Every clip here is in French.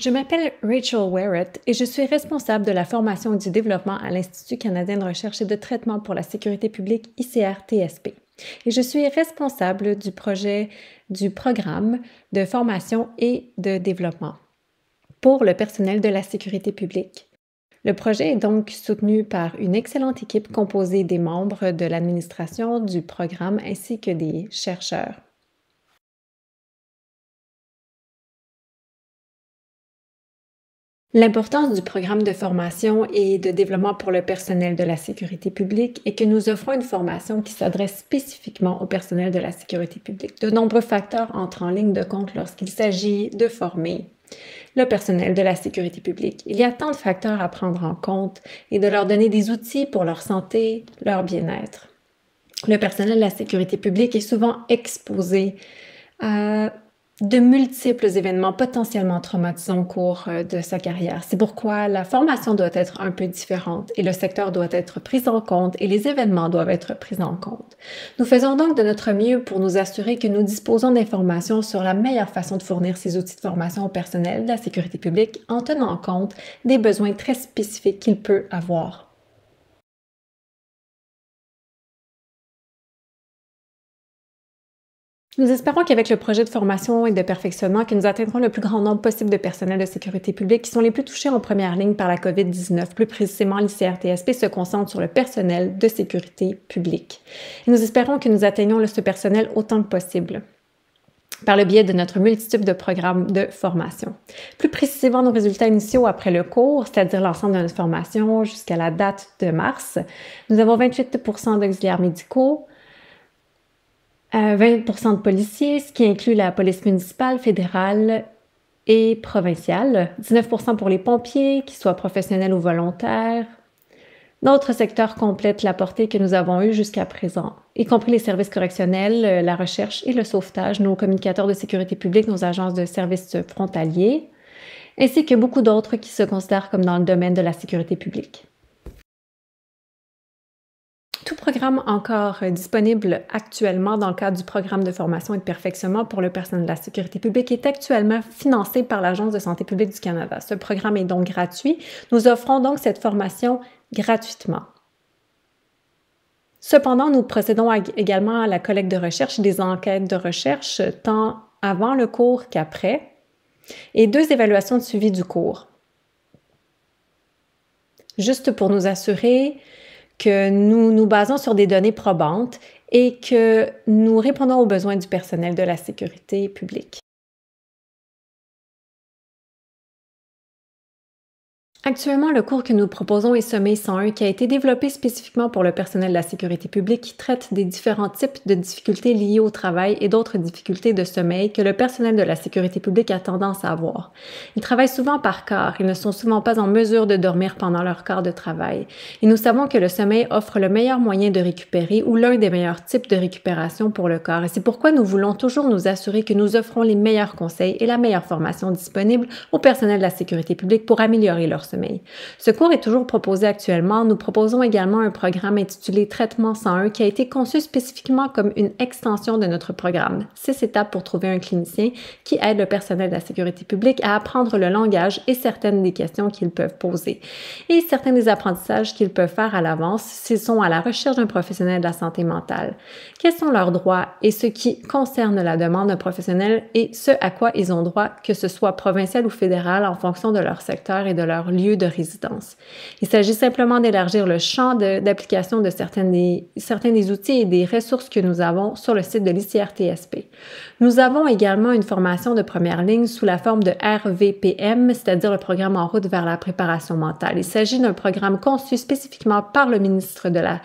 Je m'appelle Rachel Werrett et je suis responsable de la formation et du développement à l'Institut canadien de recherche et de traitement pour la sécurité publique ICRTSP. Et je suis responsable du programme de formation et de développement pour le personnel de la sécurité publique. Le projet est donc soutenu par une excellente équipe composée des membres de l'administration du programme ainsi que des chercheurs. L'importance du programme de formation et de développement pour le personnel de la sécurité publique est que nous offrons une formation qui s'adresse spécifiquement au personnel de la sécurité publique. De nombreux facteurs entrent en ligne de compte lorsqu'il s'agit de former le personnel de la sécurité publique. Il y a tant de facteurs à prendre en compte et de leur donner des outils pour leur santé, leur bien-être. Le personnel de la sécurité publique est souvent exposé à de multiples événements potentiellement traumatisants au cours de sa carrière. C'est pourquoi la formation doit être un peu différente et le secteur doit être pris en compte et les événements doivent être pris en compte. Nous faisons donc de notre mieux pour nous assurer que nous disposons d'informations sur la meilleure façon de fournir ces outils de formation au personnel de la sécurité publique en tenant compte des besoins très spécifiques qu'il peut avoir. Nous espérons qu'avec le projet de formation et de perfectionnement, que nous atteindrons le plus grand nombre possible de personnels de sécurité publique qui sont les plus touchés en première ligne par la COVID-19. Plus précisément, l'ICRTSP se concentre sur le personnel de sécurité publique. Et nous espérons que nous atteignons ce personnel autant que possible par le biais de notre multitude de programmes de formation. Plus précisément, nos résultats initiaux après le cours, c'est-à-dire l'ensemble de notre formation jusqu'à la date de mars, nous avons 28 % d'auxiliaires médicaux, 20 % de policiers, ce qui inclut la police municipale, fédérale et provinciale, 19 % pour les pompiers, qu'ils soient professionnels ou volontaires. D'autres secteurs complètent la portée que nous avons eue jusqu'à présent, y compris les services correctionnels, la recherche et le sauvetage, nos communicateurs de sécurité publique, nos agences de services frontaliers, ainsi que beaucoup d'autres qui se considèrent comme dans le domaine de la sécurité publique. Tout programme encore disponible actuellement dans le cadre du programme de formation et de perfectionnement pour le personnel de la sécurité publique est actuellement financé par l'Agence de santé publique du Canada. Ce programme est donc gratuit. Nous offrons donc cette formation gratuitement. Cependant, nous procédons également à la collecte de recherche et des enquêtes de recherche tant avant le cours qu'après et 2 évaluations de suivi du cours. Juste pour nous assurer que nous nous basons sur des données probantes et que nous répondons aux besoins du personnel de la sécurité publique. Actuellement, le cours que nous proposons est Sommeil 101 qui a été développé spécifiquement pour le personnel de la sécurité publique qui traite des différents types de difficultés liées au travail et d'autres difficultés de sommeil que le personnel de la sécurité publique a tendance à avoir. Ils travaillent souvent par quart, ils ne sont souvent pas en mesure de dormir pendant leur quart de travail. Et nous savons que le sommeil offre le meilleur moyen de récupérer ou l'un des meilleurs types de récupération pour le corps. Et c'est pourquoi nous voulons toujours nous assurer que nous offrons les meilleurs conseils et la meilleure formation disponible au personnel de la sécurité publique pour améliorer leur sommeil. Ce cours est toujours proposé actuellement. Nous proposons également un programme intitulé Traitement 101 qui a été conçu spécifiquement comme une extension de notre programme. 6 étapes pour trouver un clinicien qui aide le personnel de la sécurité publique à apprendre le langage et certaines des questions qu'ils peuvent poser et certains des apprentissages qu'ils peuvent faire à l'avance s'ils sont à la recherche d'un professionnel de la santé mentale. Quels sont leurs droits et ce qui concerne la demande d'un professionnel et ce à quoi ils ont droit, que ce soit provincial ou fédéral en fonction de leur secteur et de leur lieu de résidence. Il s'agit simplement d'élargir le champ d'application de certains des outils et des ressources que nous avons sur le site de l'ICRTSP. Nous avons également une formation de première ligne sous la forme de RVPM, c'est-à-dire le programme en route vers la préparation mentale. Il s'agit d'un programme conçu spécifiquement par le ministre de la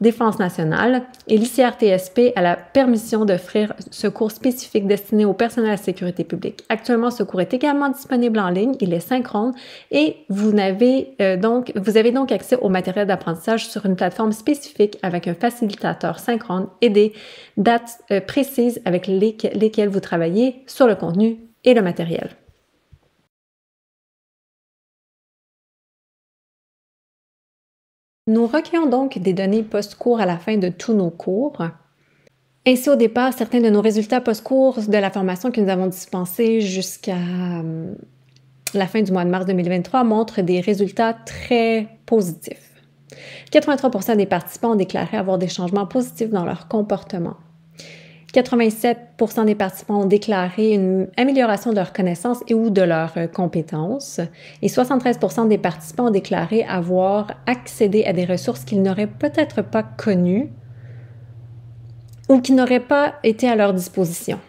Défense nationale et l'ICRTSP a la permission d'offrir ce cours spécifique destiné au personnel de la sécurité publique. Actuellement, ce cours est également disponible en ligne, il est synchrone et vous avez donc accès au matériel d'apprentissage sur une plateforme spécifique avec un facilitateur synchrone et des dates précises avec lesquelles vous travaillez sur le contenu et le matériel. Nous recueillons donc des données post-cours à la fin de tous nos cours. Ainsi, au départ, certains de nos résultats post-cours de la formation que nous avons dispensée jusqu'à la fin du mois de mars 2023 montre des résultats très positifs. 83% des participants ont déclaré avoir des changements positifs dans leur comportement. 87% des participants ont déclaré une amélioration de leurs connaissances et ou de leurs compétences. Et 73% des participants ont déclaré avoir accédé à des ressources qu'ils n'auraient peut-être pas connues ou qui n'auraient pas été à leur disposition.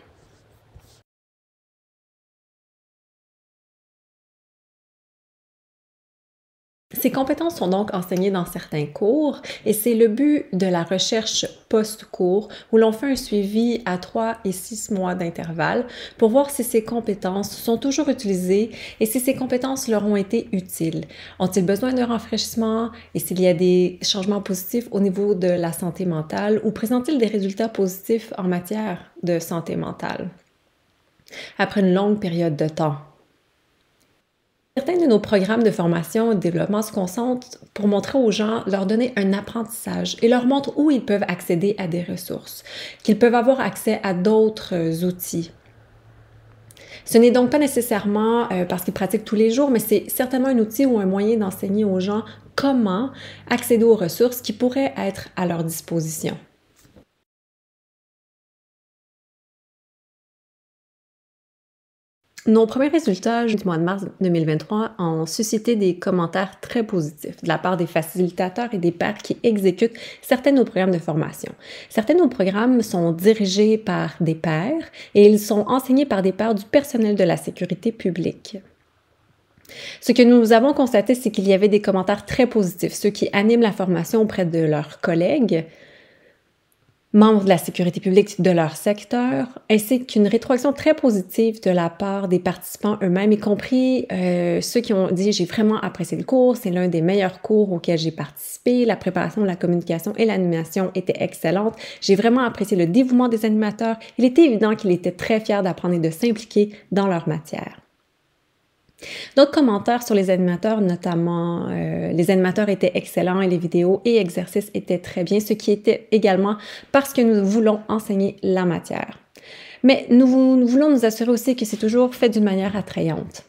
Ces compétences sont donc enseignées dans certains cours et c'est le but de la recherche post-cours où l'on fait un suivi à 3 et 6 mois d'intervalle pour voir si ces compétences sont toujours utilisées et si ces compétences leur ont été utiles. Ont-ils besoin de rafraîchissement et s'il y a des changements positifs au niveau de la santé mentale ou présentent-ils des résultats positifs en matière de santé mentale après une longue période de temps? Certains de nos programmes de formation et de développement se concentrent pour montrer aux gens, leur donner un apprentissage et leur montrent où ils peuvent accéder à des ressources, qu'ils peuvent avoir accès à d'autres outils. Ce n'est donc pas nécessairement parce qu'ils pratiquent tous les jours, mais c'est certainement un outil ou un moyen d'enseigner aux gens comment accéder aux ressources qui pourraient être à leur disposition. Nos premiers résultats du mois de mars 2023 ont suscité des commentaires très positifs de la part des facilitateurs et des pairs qui exécutent certains de nos programmes de formation. Certains de nos programmes sont dirigés par des pairs et ils sont enseignés par des pairs du personnel de la sécurité publique. Ce que nous avons constaté, c'est qu'il y avait des commentaires très positifs, ceux qui animent la formation auprès de leurs collègues, membres de la sécurité publique de leur secteur, ainsi qu'une rétroaction très positive de la part des participants eux-mêmes, y compris ceux qui ont dit « j'ai vraiment apprécié le cours, c'est l'un des meilleurs cours auxquels j'ai participé, la préparation de la communication et l'animation était excellente, j'ai vraiment apprécié le dévouement des animateurs, il était évident qu'ils étaient très fiers d'apprendre et de s'impliquer dans leur matière ». D'autres commentaires sur les animateurs, notamment les animateurs étaient excellents et les vidéos et exercices étaient très bien, ce qui était également parce que nous voulons enseigner la matière. Mais nous voulons nous assurer aussi que c'est toujours fait d'une manière attrayante.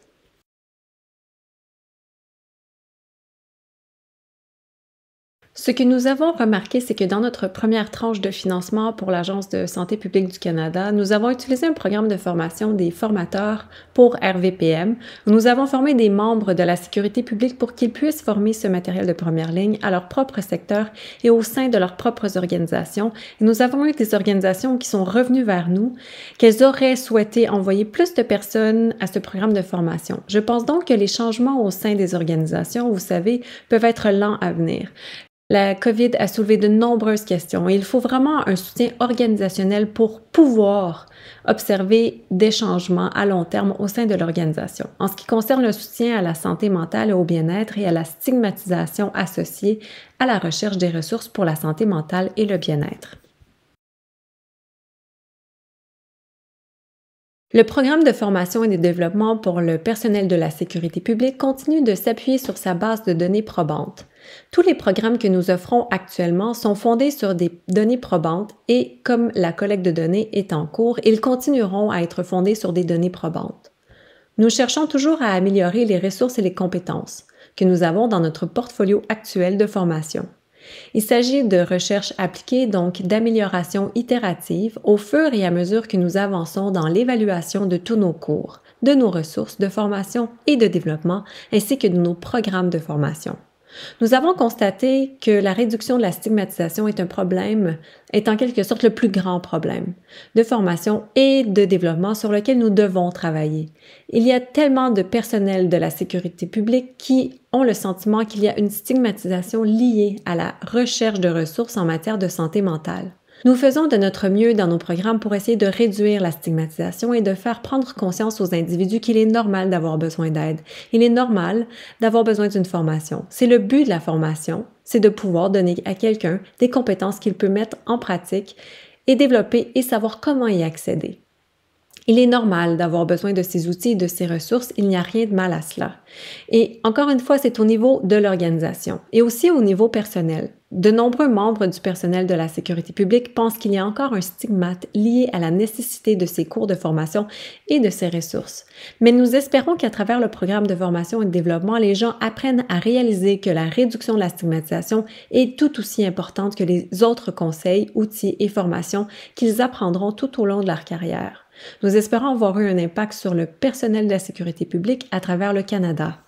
Ce que nous avons remarqué, c'est que dans notre première tranche de financement pour l'Agence de santé publique du Canada, nous avons utilisé un programme de formation des formateurs pour RVPM, où nous avons formé des membres de la sécurité publique pour qu'ils puissent former ce matériel de première ligne à leur propre secteur et au sein de leurs propres organisations. Et nous avons eu des organisations qui sont revenues vers nous, qu'elles auraient souhaité envoyer plus de personnes à ce programme de formation. Je pense donc que les changements au sein des organisations, vous savez, peuvent être lents à venir. La COVID a soulevé de nombreuses questions et il faut vraiment un soutien organisationnel pour pouvoir observer des changements à long terme au sein de l'organisation. En ce qui concerne le soutien à la santé mentale et au bien-être et à la stigmatisation associée à la recherche des ressources pour la santé mentale et le bien-être. Le programme de formation et de développement pour le personnel de la sécurité publique continue de s'appuyer sur sa base de données probantes. Tous les programmes que nous offrons actuellement sont fondés sur des données probantes et, comme la collecte de données est en cours, ils continueront à être fondés sur des données probantes. Nous cherchons toujours à améliorer les ressources et les compétences que nous avons dans notre portfolio actuel de formation. Il s'agit de recherche appliquée, donc d'amélioration itérative au fur et à mesure que nous avançons dans l'évaluation de tous nos cours, de nos ressources de formation et de développement, ainsi que de nos programmes de formation. Nous avons constaté que la réduction de la stigmatisation est un problème, est en quelque sorte le plus grand problème de formation et de développement sur lequel nous devons travailler. Il y a tellement de personnel de la sécurité publique qui ont le sentiment qu'il y a une stigmatisation liée à la recherche de ressources en matière de santé mentale. Nous faisons de notre mieux dans nos programmes pour essayer de réduire la stigmatisation et de faire prendre conscience aux individus qu'il est normal d'avoir besoin d'aide. Il est normal d'avoir besoin d'une formation. C'est le but de la formation, c'est de pouvoir donner à quelqu'un des compétences qu'il peut mettre en pratique et développer et savoir comment y accéder. Il est normal d'avoir besoin de ces outils et de ces ressources, il n'y a rien de mal à cela. Et encore une fois, c'est au niveau de l'organisation et aussi au niveau personnel. De nombreux membres du personnel de la sécurité publique pensent qu'il y a encore un stigmate lié à la nécessité de ces cours de formation et de ces ressources. Mais nous espérons qu'à travers le programme de formation et de développement, les gens apprennent à réaliser que la réduction de la stigmatisation est tout aussi importante que les autres conseils, outils et formations qu'ils apprendront tout au long de leur carrière. Nous espérons avoir eu un impact sur le personnel de la sécurité publique à travers le Canada.